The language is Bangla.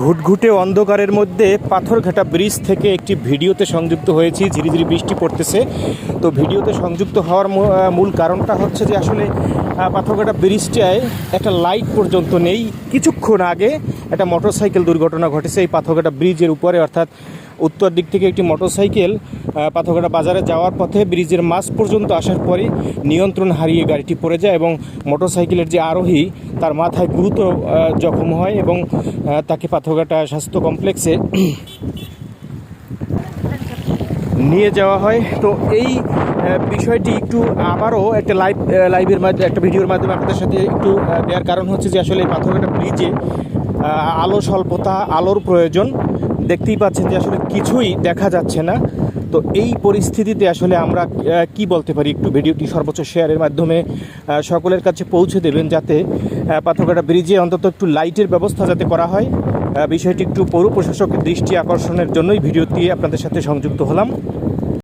ঘুটঘুটে অন্ধকারের মধ্যে পাথরঘাটা ব্রিজ থেকে একটি ভিডিওতে সংযুক্ত হয়েছি। ঝিরিঝিরি বৃষ্টি পড়তেছে। তো ভিডিওতে সংযুক্ত হওয়ার মূল কারণটা হচ্ছে যে আসলে পাথরঘাটা ব্রিজটায় একটা লাইট পর্যন্ত নেই। কিছুক্ষণ আগে একটা মোটরসাইকেল দুর্ঘটনা ঘটেছে এই পাথরঘাটা ব্রিজের উপরে, অর্থাৎ উত্তর দিক থেকে একটি মোটরসাইকেল পাথরঘাটা বাজারে যাওয়ার পথে ব্রিজের মাঝ পর্যন্ত আসার পরে নিয়ন্ত্রণ হারিয়ে গাড়িটি পড়ে যায় এবং মোটরসাইকেলের যে আরোহী তার মাথায় গুরুতর জখম হয় এবং তাকে পাথরঘাটা স্বাস্থ্য কমপ্লেক্সে নিয়ে যাওয়া হয়। তো এই বিষয়টি একটু আবারও একটা লাইভের মাধ্যমে, একটা ভিডিওর মাধ্যমে আপনাদের সাথে একটু দেওয়ার কারণ হচ্ছে যে আসলে এই পাথরঘাটা ব্রিজে আলো স্বল্পতা, আলোর প্রয়োজন। দেখতেই পাচ্ছেন যে আসলে কিছুই দেখা যাচ্ছে না। তো এই পরিস্থিতিতে আসলে আমরা কি বলতে পারি, একটু ভিডিওটি সর্বোচ্চ শেয়ারের মাধ্যমে সকলের কাছে পৌঁছে দেবেন, যাতে পাথরঘাটা ব্রিজে অন্তত একটু লাইটের ব্যবস্থা যাতে করা হয়। বিষয়টি একটু পৌর প্রশাসকের দৃষ্টি আকর্ষণের জন্যই ভিডিওটি আপনাদের সাথে সংযুক্ত হলাম।